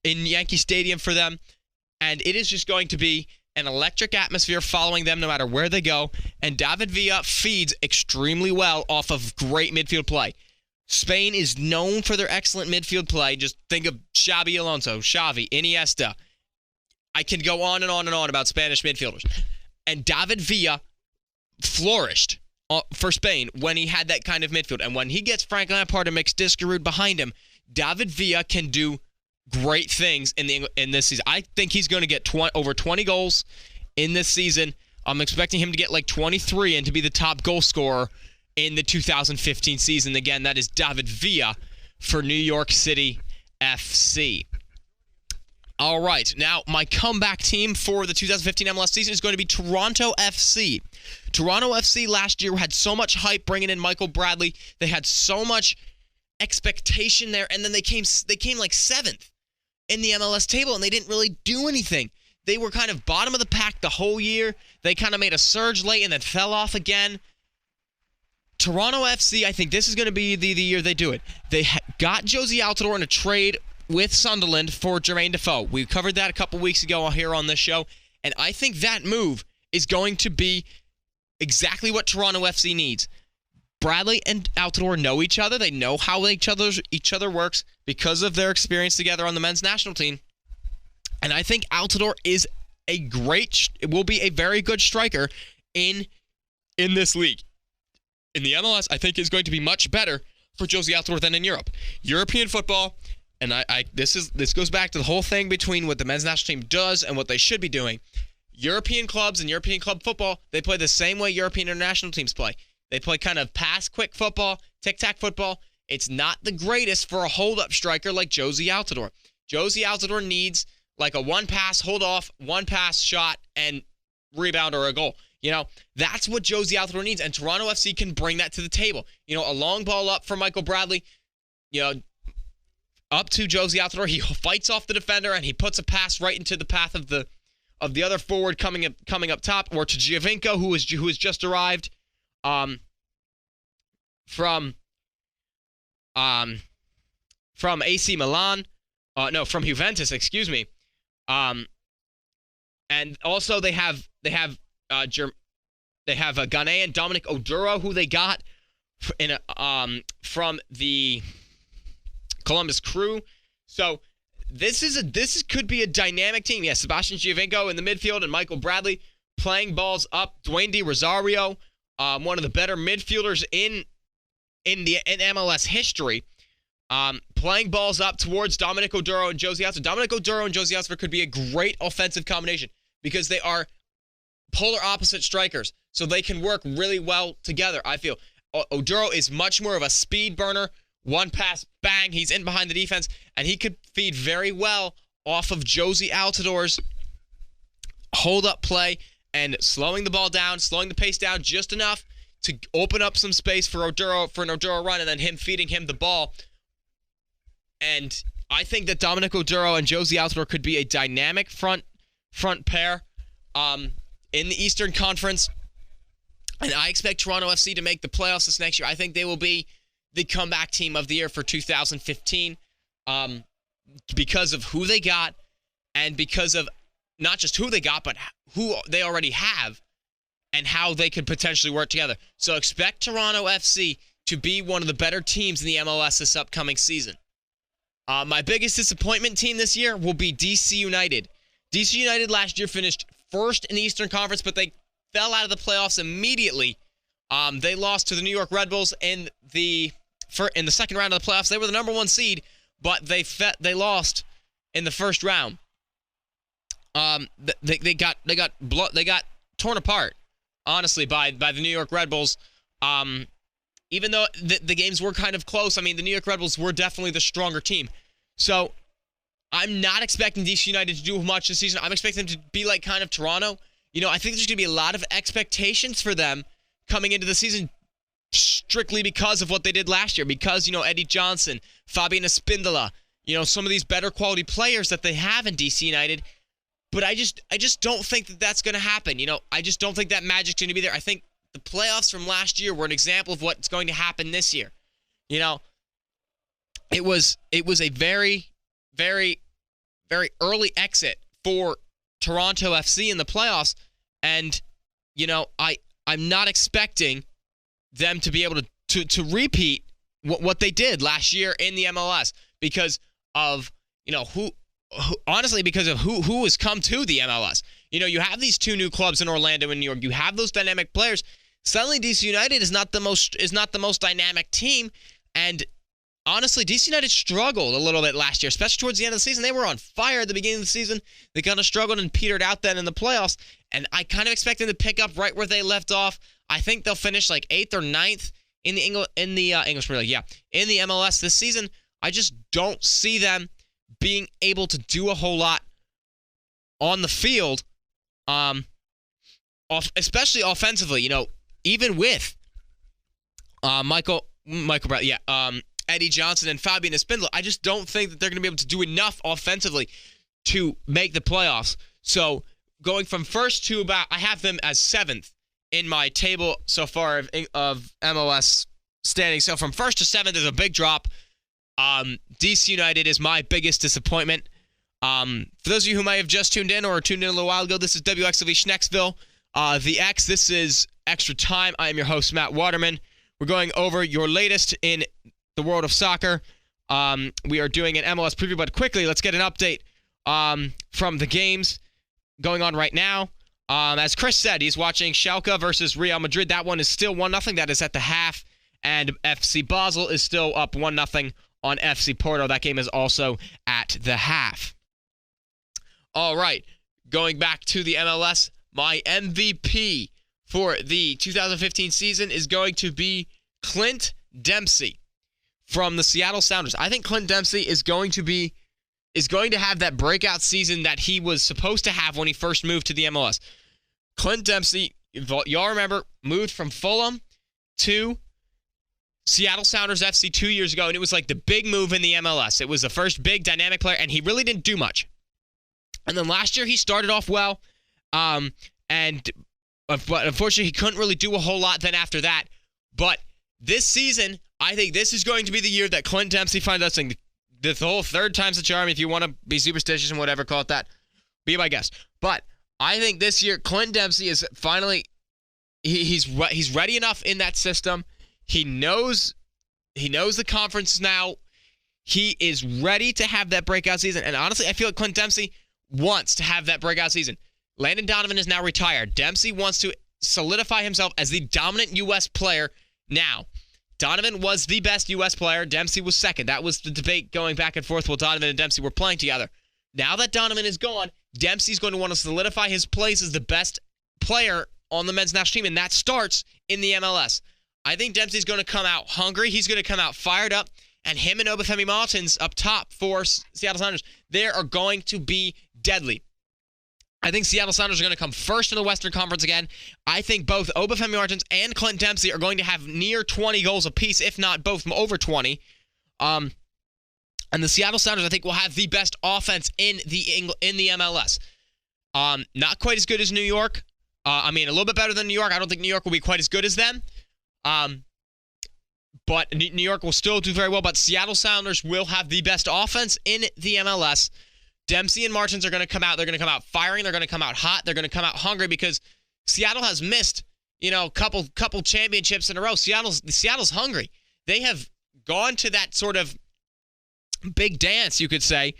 in Yankee Stadium for them, and it is just going to be an electric atmosphere following them no matter where they go, and David Villa feeds extremely well off of great midfield play. Spain is known for their excellent midfield play. Just think of Xabi Alonso, Xavi, Iniesta. I can go on and on and on about Spanish midfielders. And David Villa flourished for Spain when he had that kind of midfield. And when he gets Frank Lampard and makes Diskerud behind him, David Villa can do great things in this season. I think he's going to get over 20 goals in this season. I'm expecting him to get like 23 and to be the top goal scorer in the 2015 season. Again, that is David Villa for New York City FC. All right, now my comeback team for the 2015 MLS season is going to be Toronto FC. Toronto FC last year had so much hype bringing in Michael Bradley. They had so much expectation there, and then they came like 7th in the MLS table, and they didn't really do anything. They were kind of bottom of the pack the whole year. They kind of made a surge late and then fell off again. Toronto FC, I think this is going to be the year they do it. They got Josie Altidore in a trade with Sunderland for Jermaine Defoe. We covered that a couple weeks ago here on this show, and I think that move is going to be exactly what Toronto FC needs. Bradley and Altidore know each other. They know how each other works because of their experience together on the men's national team. And I think Altidore will be a very good striker in this league. In the MLS, I think is going to be much better for Josie Altidore than in Europe. European football, and this goes back to the whole thing between what the men's national team does and what they should be doing. European clubs and European club football, they play the same way European international teams play. They play kind of pass-quick football, tic-tac football. It's not the greatest for a hold-up striker like Josie Altidore. Josie Altidore needs like a one-pass, hold-off, one-pass shot, and rebound or a goal. That's what Josie Altidore needs, and Toronto FC can bring that to the table. A long ball up for Michael Bradley, up to Josie Altidore. He fights off the defender, and he puts a pass right into the path of the other forward coming up top, or to Giovinco, who has just arrived from AC Milan. From Juventus, excuse me. And also they have a Ghanaian Dominic Oduro, who they got from the Columbus Crew. So this could be a dynamic team. Yeah, Sebastian Giovinco in the midfield and Michael Bradley playing balls up. Dwayne De Rosario, one of the better midfielders in MLS history, playing balls up towards Dominic Oduro and Josie Altidore. Dominic Oduro and Josie Altidore could be a great offensive combination because they are polar opposite strikers, so they can work really well together, I feel. Oduro is much more of a speed burner. One pass, bang, he's in behind the defense, and he could feed very well off of Josie Altidore's hold-up play and slowing the ball down, slowing the pace down just enough to open up some space for an Oduro run, and then him feeding him the ball. And I think that Dominic Oduro and Josie Altidore could be a dynamic front pair in the Eastern Conference. And I expect Toronto FC to make the playoffs this next year. I think they will be the comeback team of the year for 2015 because of who they got and because of not just who they got, but who they already have and how they could potentially work together. So expect Toronto FC to be one of the better teams in the MLS this upcoming season. My biggest disappointment team this year will be DC United. DC United last year finished first in the Eastern Conference, but they fell out of the playoffs immediately. They lost to the New York Red Bulls in the second round of the playoffs. They were the number 1 seed, but they lost in the first round. They got torn apart, honestly, by the New York Red Bulls. Even though the games were kind of close, I mean, the New York Red Bulls were definitely the stronger team. So I'm not expecting DC United to do much this season. I'm expecting them to be like kind of Toronto. I think there's going to be a lot of expectations for them coming into the season strictly because of what they did last year. Because, Eddie Johnson, Fabian Espindola, some of these better quality players that they have in DC United. But I just don't think that that's going to happen. I just don't think that magic's going to be there. I think the playoffs from last year were an example of what's going to happen this year. It was a very, very, very early exit for Toronto FC in the playoffs, and I'm not expecting them to be able to repeat what they did last year in the MLS because of because of who has come to the MLS. You have these 2 new clubs in Orlando and New York. You have those dynamic players. Suddenly, DC United is not the most dynamic team, and honestly, DC United struggled a little bit last year, especially towards the end of the season. They were on fire at the beginning of the season. They kind of struggled and petered out then in the playoffs, and I kind of expect them to pick up right where they left off. I think they'll finish like 8th or 9th in the English Premier League. Yeah, in the MLS this season. I just don't see them being able to do a whole lot on the field, especially offensively. Even with Michael Brown, Eddie Johnson and Fabian Espindola, I just don't think that they're going to be able to do enough offensively to make the playoffs. So going from first to I have them as 7th in my table so far of MLS standings. So from first to 7th is a big drop. DC United is my biggest disappointment. For those of you who might have just tuned in or tuned in a little while ago, this is WXLV Schnecksville. The X, this is Extra Time. I am your host, Matt Waterman. We're going over your latest in the world of soccer. We are doing an MLS preview, but quickly, let's get an update from the games going on right now. As Chris said, he's watching Schalke versus Real Madrid. That one is still 1-0. That is at the half. And FC Basel is still up 1-0 on FC Porto. That game is also at the half. All right, going back to the MLS, my MVP for the 2015 season is going to be Clint Dempsey from the Seattle Sounders. I think Clint Dempsey is going to have that breakout season that he was supposed to have when he first moved to the MLS. Clint Dempsey, y'all remember, moved from Fulham to Seattle Sounders FC 2 years ago, and it was like the big move in the MLS. It was the first big dynamic player, and he really didn't do much. And then last year he started off well, but unfortunately he couldn't really do a whole lot then after that. But this season, I think this is going to be the year that Clint Dempsey finds out something. The whole third time's the charm, if you want to be superstitious and whatever, call it that. Be my guest. But I think this year Clint Dempsey is finally he's ready enough in that system. He knows the conference now. He is ready to have that breakout season. And honestly, I feel like Clint Dempsey wants to have that breakout season. Landon Donovan is now retired. Dempsey wants to solidify himself as the dominant U.S. player now. Donovan was the best U.S. player. Dempsey was second. That was the debate going back and forth while Donovan and Dempsey were playing together. Now that Donovan is gone, Dempsey's going to want to solidify his place as the best player on the men's national team, and that starts in the MLS. I think Dempsey's going to come out hungry. He's going to come out fired up, and him and Obafemi Martins up top for Seattle Sounders, they are going to be deadly. I think Seattle Sounders are going to come first in the Western Conference again. I think both Obafemi Martins and Clint Dempsey are going to have near 20 goals apiece, if not both over 20. And the Seattle Sounders, I think, will have the best offense in the MLS. Not quite as good as New York. A little bit better than New York. I don't think New York will be quite as good as them. But New York will still do very well. But Seattle Sounders will have the best offense in the MLS. Dempsey and Martins are going to come out. They're going to come out firing. They're going to come out hot. They're going to come out hungry because Seattle has missed, couple championships in a row. Seattle's hungry. They have gone to that sort of big dance, you could say,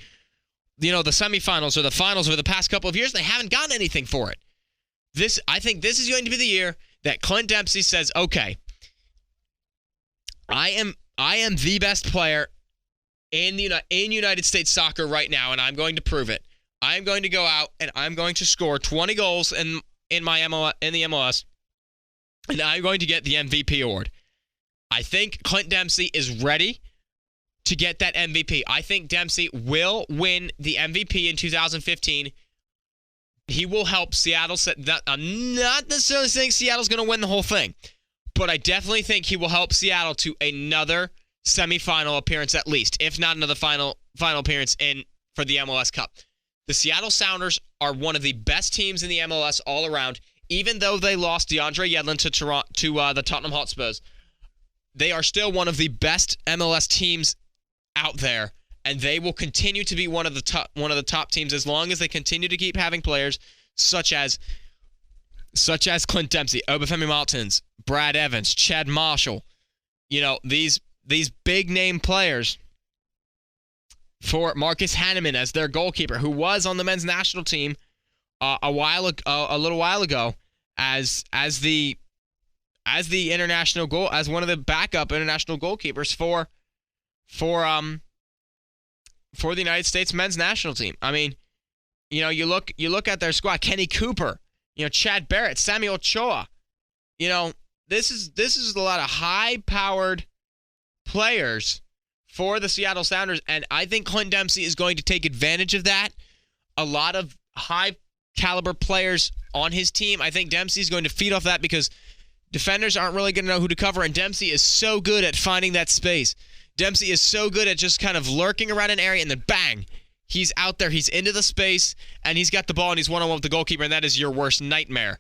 the semifinals or the finals over the past couple of years, they haven't gotten anything for it. I think this is going to be the year that Clint Dempsey says, okay, I am the best player in United States soccer right now, and I'm going to prove it. I'm going to go out and I'm going to score 20 goals in the MLS, and I'm going to get the MVP award. I think Clint Dempsey is ready to get that MVP. I think Dempsey will win the MVP in 2015. He will help Seattle. I'm not necessarily saying Seattle's going to win the whole thing, but I definitely think he will help Seattle to another semifinal appearance at least, if not another final appearance for the MLS Cup. The Seattle Sounders are one of the best teams in the MLS all around. Even though they lost DeAndre Yedlin to the Tottenham Hotspurs, they are still one of the best MLS teams out there, and they will continue to be one of the top teams as long as they continue to keep having players such as Clint Dempsey, Obafemi Martins, Brad Evans, Chad Marshall. These big name players. For Marcus Hanneman as their goalkeeper, who was on the men's national team a little while ago as the international goal, as one of the backup international goalkeepers for the United States men's national team. I mean, you look at their squad: Kenny Cooper, Chad Barrett, Samuel Ochoa. This is a lot of high-powered players for the Seattle Sounders, and I think Clint Dempsey is going to take advantage of that. A lot of high-caliber players on his team. I think Dempsey's going to feed off that because defenders aren't really going to know who to cover, and Dempsey is so good at finding that space. Dempsey is so good at just kind of lurking around an area, and then bang, he's out there, he's into the space, and he's got the ball, and he's one-on-one with the goalkeeper, and that is your worst nightmare.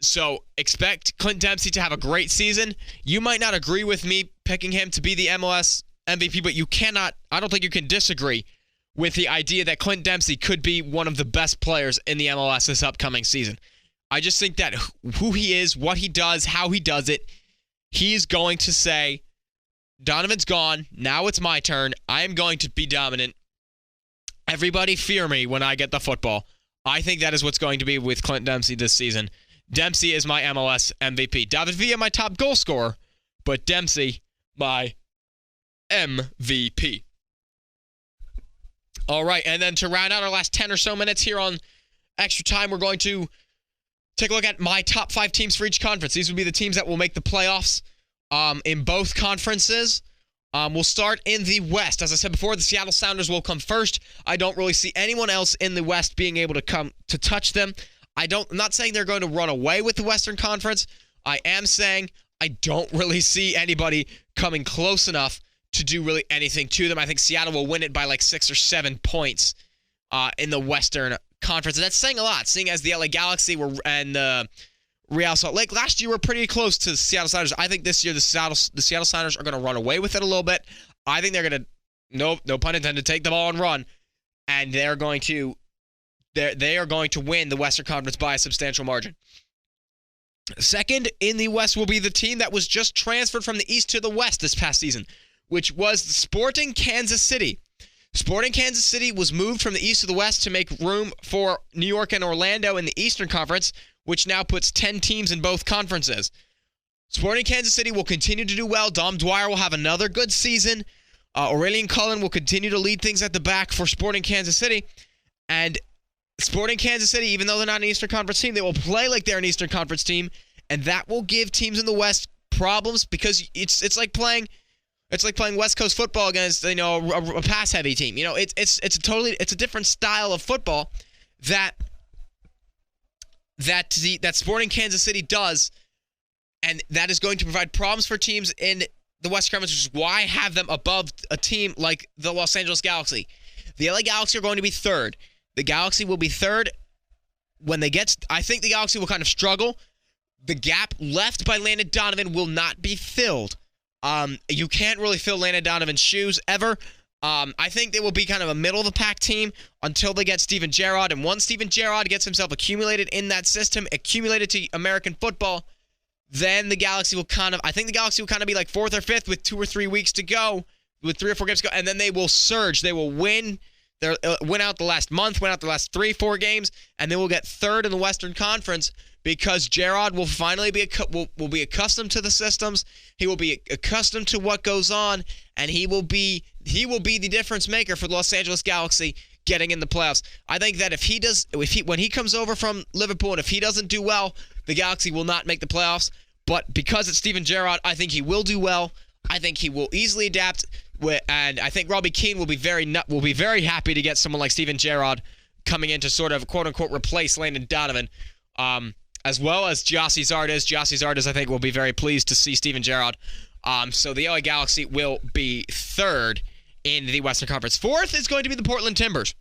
So expect Clint Dempsey to have a great season. You might not agree with me picking him to be the MLS MVP, but I don't think you can disagree with the idea that Clint Dempsey could be one of the best players in the MLS this upcoming season. I just think that who he is, what he does, how he does it, he's going to say, Donovan's gone, now it's my turn, I am going to be dominant. Everybody fear me when I get the football. I think that is what's going to be with Clint Dempsey this season. Dempsey is my MLS MVP. David Villa, my top goal scorer, but Dempsey, my MVP. All right, and then to round out our last 10 or so minutes here on Extra Time, we're going to take a look at my top 5 teams for each conference. These would be the teams that will make the playoffs in both conferences. We'll start in the West. As I said before, the Seattle Sounders will come first. I don't really see anyone else in the West being able to come to touch them. I'm not saying they're going to run away with the Western Conference. I am saying I don't really see anybody coming close enough to do really anything to them. I think Seattle will win it by like 6 or 7 points in the Western Conference. And that's saying a lot, seeing as the LA Galaxy and the Real Salt Lake last year were pretty close to the Seattle Sounders. I think this year the Seattle Sounders are going to run away with it a little bit. I think they're going to, no pun intended, take the ball and run, and they are going to win the Western Conference by a substantial margin. Second in the West will be the team that was just transferred from the East to the West this past season, which was the Sporting Kansas City. Sporting Kansas City was moved from the East to the West to make room for New York and Orlando in the Eastern Conference, which now puts 10 teams in both conferences. Sporting Kansas City will continue to do well. Dom Dwyer will have another good season. Aurelian Cullen will continue to lead things at the back for Sporting Kansas City. And Sporting Kansas City, even though they're not an Eastern Conference team, they will play like they're an Eastern Conference team, and that will give teams in the West problems because it's like playing West Coast football against a pass heavy team. It's a different style of football that Sporting Kansas City does, and that is going to provide problems for teams in the West Conference, which is why I have them above a team like the Los Angeles Galaxy. The LA Galaxy are going to be third. The Galaxy will be third I think the Galaxy will kind of struggle. The gap left by Landon Donovan will not be filled. You can't really fill Landon Donovan's shoes ever. I think they will be kind of a middle-of-the-pack team until they get Steven Gerrard. And once Steven Gerrard gets himself accumulated in that system, accumulated to American football, then the Galaxy will kind of be like 4th or 5th with 2 or 3 weeks to go. with 3 or 4 games to go, and then they will surge. They will win. They'll win out the last month, win out the last 3-4 games, and they will get third in the Western Conference because Gerard will finally be will be accustomed to the systems. He will be accustomed to what goes on, and he will be the difference maker for the Los Angeles Galaxy getting in the playoffs. I think that when he comes over from Liverpool, and if he doesn't do well, the Galaxy will not make the playoffs. But because it's Steven Gerrard, I think he will do well. I think he will easily adapt, and I think Robbie Keane will be very happy to get someone like Steven Gerrard coming in to sort of quote unquote replace Landon Donovan, as well as Gyasi Zardes. Gyasi Zardes, I think, will be very pleased to see Steven Gerrard. So the LA Galaxy will be third in the Western Conference. Fourth is going to be the Portland Timbers.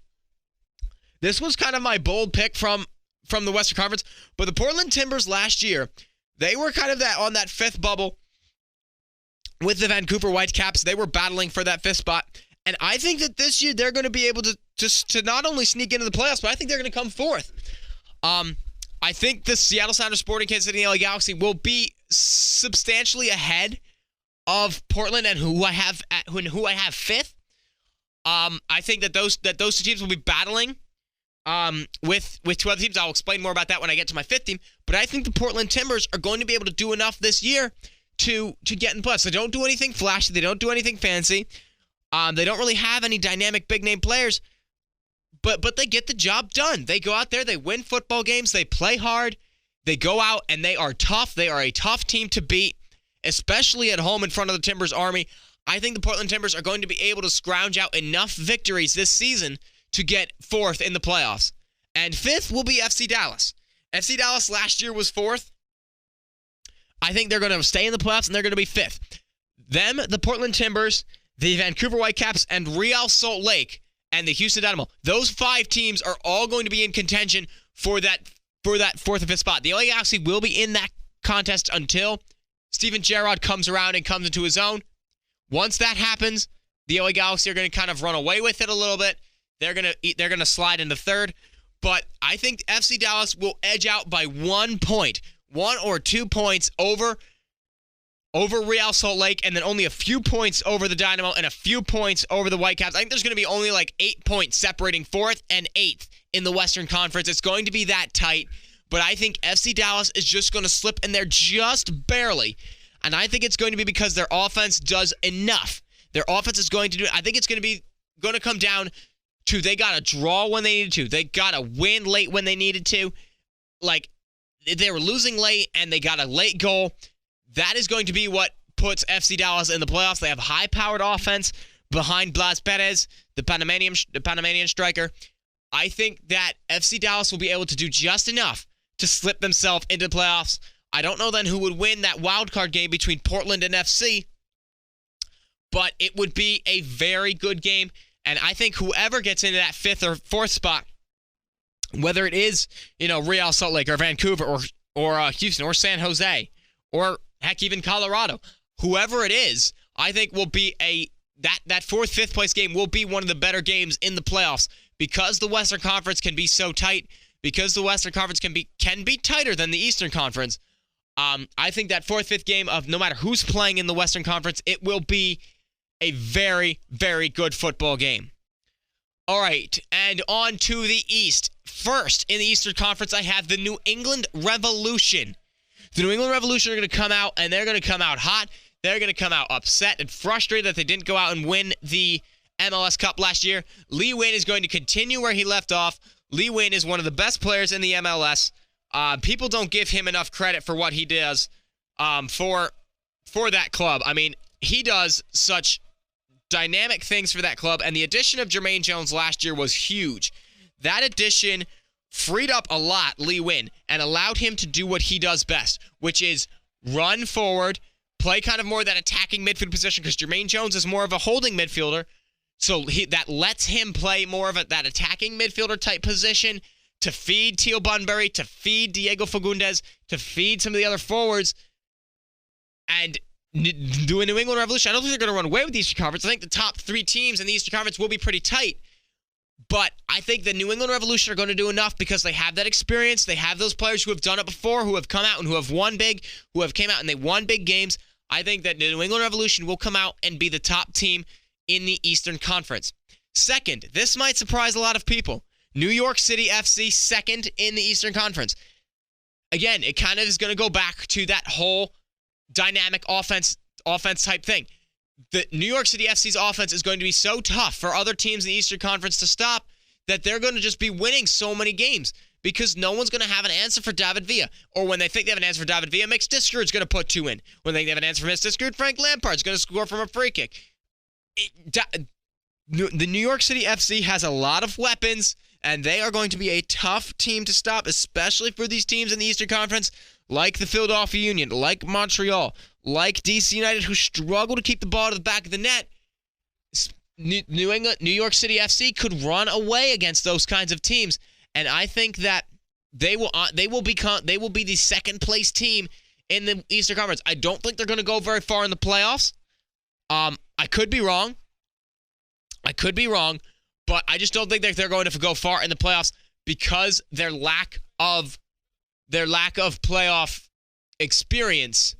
This was kind of my bold pick from the Western Conference, but the Portland Timbers last year, they were kind of on that fifth bubble with the Vancouver Whitecaps. They were battling for that fifth spot, and I think that this year they're going to be able to not only sneak into the playoffs, but I think they're going to come fourth. I think the Seattle Sounders, Sporting Kansas City, and LA Galaxy will be substantially ahead of Portland and who I have fifth. I think that those two teams will be battling with 2 other teams. I'll explain more about that when I get to my fifth team. But I think the Portland Timbers are going to be able to do enough this year to get in playoffs. They don't do anything flashy. They don't do anything fancy. They don't really have any dynamic big name players. But they get the job done. They go out there, they win football games, they play hard, they go out and they are tough. They are a tough team to beat, especially at home in front of the Timbers Army. I think the Portland Timbers are going to be able to scrounge out enough victories this season to get fourth in the playoffs. And fifth will be FC Dallas. FC Dallas last year was fourth. I think they're going to stay in the playoffs and they're going to be fifth. Them, the Portland Timbers, the Vancouver Whitecaps, and Real Salt Lake, and the Houston Dynamo. Those 5 teams are all going to be in contention for that fourth and fifth spot. The LA Galaxy will be in that contest until Steven Gerrard comes around and comes into his own. Once that happens, the LA Galaxy are going to kind of run away with it a little bit. They're going to slide into third. But I think FC Dallas will edge out by 1 point, 1 or 2 points over Real Salt Lake, and then only a few points over the Dynamo and a few points over the Whitecaps. I think there's going to be only like 8 points separating 4th and 8th in the Western Conference. It's going to be that tight, but I think FC Dallas is just going to slip in there just barely, and I think it's going to be because their offense does enough. Their offense is going to do it. I think it's going to come down to they got to draw when they needed to. They got to win late when they needed to. Like, they were losing late, and they got a late goal. That is going to be what puts FC Dallas in the playoffs. They have high-powered offense behind Blas Perez, the Panamanian striker. I think that FC Dallas will be able to do just enough to slip themselves into the playoffs. I don't know then who would win that wild card game between Portland and FC, but it would be a very good game. And I think whoever gets into that 5th or 4th spot, whether it is, Real Salt Lake or Vancouver or Houston or San Jose or heck, even Colorado, whoever it is, I think will be that 4th, 5th place game will be one of the better games in the playoffs because the Western Conference can be so tight, because the Western Conference can be tighter than the Eastern Conference. I think that 4th, 5th game of no matter who's playing in the Western Conference, it will be a very, very good football game. All right, and on to the East. First, in the Eastern Conference, I have the New England Revolution. The New England Revolution are going to come out, and they're going to come out hot. They're going to come out upset and frustrated that they didn't go out and win the MLS Cup last year. Lee Nguyen is going to continue where he left off. Lee Nguyen is one of the best players in the MLS. People don't give him enough credit for what he does for that club. I mean, he does such dynamic things for that club, and the addition of Jermaine Jones last year was huge. That addition freed up a lot Lee Nguyen and allowed him to do what he does best, which is run forward, play kind of more that attacking midfield position, because Jermaine Jones is more of a holding midfielder, so that lets him play more of that attacking midfielder type position to feed Teal Bunbury, to feed Diego Fagundes, to feed some of the other forwards. And doing New England Revolution, I don't think they're going to run away with the Eastern Conference. I think the top 3 teams in the Eastern Conference will be pretty tight. But I think the New England Revolution are going to do enough because they have that experience. They have those players who have done it before, who have come out and who have won big, who have came out and they won big games. I think that the New England Revolution will come out and be the top team in the Eastern Conference. Second, this might surprise a lot of people. New York City FC second in the Eastern Conference. Again, it kind of is going to go back to that whole dynamic offense type thing. The New York City FC's offense is going to be so tough for other teams in the Eastern Conference to stop that they're going to just be winning so many games because no one's going to have an answer for David Villa. Or when they think they have an answer for David Villa, Mix Discourag's going to put 2 in. When they have an answer for Mix Discourage, Frank Lampard's going to score from a free kick. The New York City FC has a lot of weapons, and they are going to be a tough team to stop, especially for these teams in the Eastern Conference, like the Philadelphia Union, like Montreal, like DC United, who struggle to keep the ball to the back of the net. New York City FC could run away against those kinds of teams, and I think that they will be the second place team in the Eastern Conference. I don't think they're going to go very far in the playoffs. I could be wrong, but I just don't think that they're going to go far in the playoffs because their lack of playoff experience.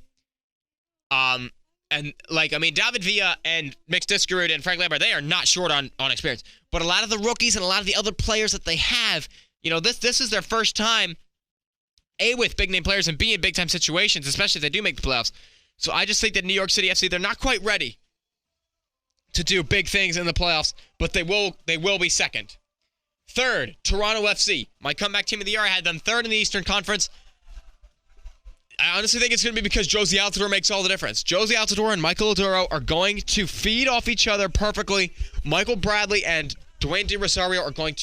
David Villa and Mix Discourage and Frank Lampard, they are not short on experience. But a lot of the rookies and a lot of the other players that they have, this is their first time, A, with big-name players and B, in big-time situations, especially if they do make the playoffs. So I just think that New York City FC, they're not quite ready to do big things in the playoffs, but they will be second. Third, Toronto FC. My comeback team of the year, I had them third in the Eastern Conference. I honestly think it's going to be because Josie Altidore makes all the difference. Josie Altidore and Michael Oduro are going to feed off each other perfectly. Michael Bradley and Dwayne De Rosario are going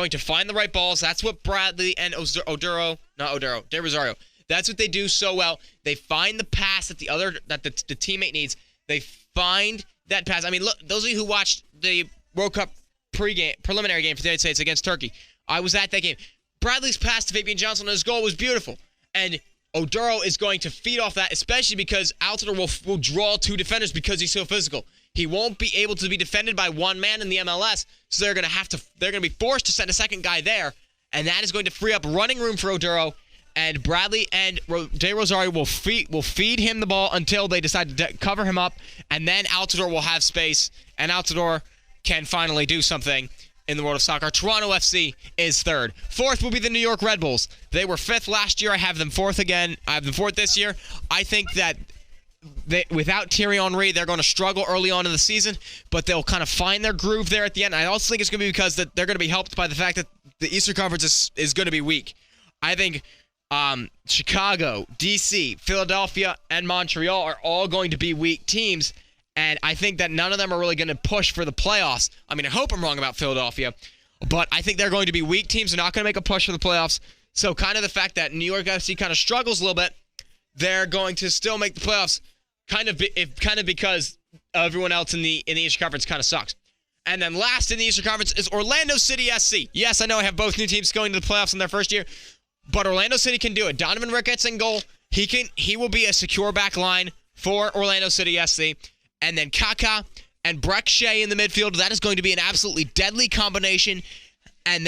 to find the right balls. That's what Bradley and De Rosario. That's what they do so well. They find the pass that the teammate needs. They find that pass. I mean, look, those of you who watched the World Cup preliminary game for the United States against Turkey, I was at that game. Bradley's pass to Fabian Johnson on his goal was beautiful. And Oduro is going to feed off that, especially because Altidore will draw 2 defenders because he's so physical. He won't be able to be defended by one man in the MLS, so they're going to be forced to send a second guy there, and that is going to free up running room for Oduro. And Bradley and De Rosario will feed him the ball until they decide to cover him up, and then Altidore will have space, and Altidore can finally do something in the world of soccer. Toronto FC is third. Fourth will be the New York Red Bulls. They were fifth last year. I have them fourth again. I have them fourth this year. I think that without Thierry Henry, they're going to struggle early on in the season, but they'll kind of find their groove there at the end. I also think it's going to be because that they're going to be helped by the fact that the Eastern Conference is going to be weak. I think Chicago, DC, Philadelphia, and Montreal are all going to be weak teams, and I think that none of them are really going to push for the playoffs. I mean, I hope I'm wrong about Philadelphia, but I think they're going to be weak teams. They're not going to make a push for the playoffs. So kind of the fact that New York FC kind of struggles a little bit, they're going to still make the playoffs kind of because everyone else in the Eastern Conference kind of sucks. And then last in the Eastern Conference is Orlando City SC. Yes, I know I have both new teams going to the playoffs in their first year, but Orlando City can do it. Donovan Ricketts in goal. He will be a secure back line for Orlando City SC. And then Kaká and Breck Shea in the midfield. That is going to be an absolutely deadly combination. And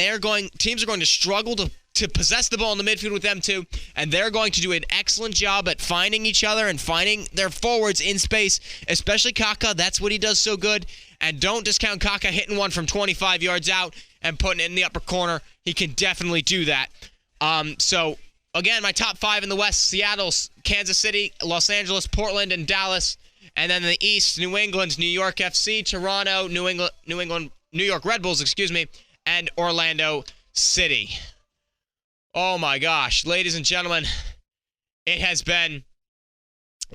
teams are going to struggle to possess the ball in the midfield with them too. And they're going to do an excellent job at finding each other and finding their forwards in space, especially Kaká. That's what he does so good. And don't discount Kaká hitting one from 25 yards out and putting it in the upper corner. He can definitely do that. So, again, my top 5 in the West: Seattle, Kansas City, Los Angeles, Portland, and Dallas. And then in the East, New England, New York FC, Toronto, New York Red Bulls, and Orlando City. Oh my gosh, ladies and gentlemen, it has been,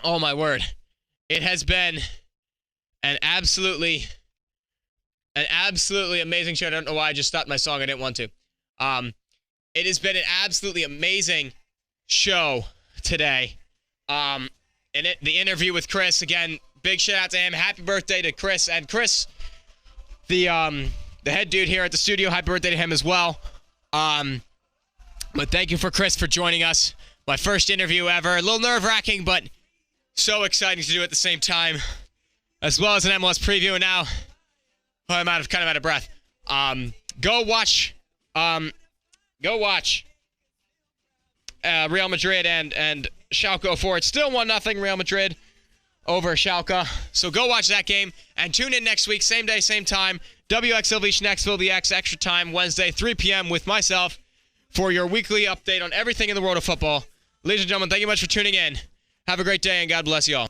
oh my word, it has been an absolutely amazing show. I don't know why I just stopped my song. I didn't want to. It has been an absolutely amazing show today. The interview with Chris, again, big shout out to him. Happy birthday to Chris. And Chris, the head dude here at the studio, happy birthday to him as well. But thank you for Chris for joining us. My first interview ever. A little nerve-wracking, but so exciting to do at the same time. As well as an MLS preview. And now, I'm kind of out of breath. Go watch Real Madrid and Schalke 04. It's still 1-0 Real Madrid over Schalke. So go watch that game and tune in next week, same day, same time. WXLV Schnecksville, the X, extra time, Wednesday, 3 p.m. with myself for your weekly update on everything in the world of football. Ladies and gentlemen, thank you much for tuning in. Have a great day and God bless you all.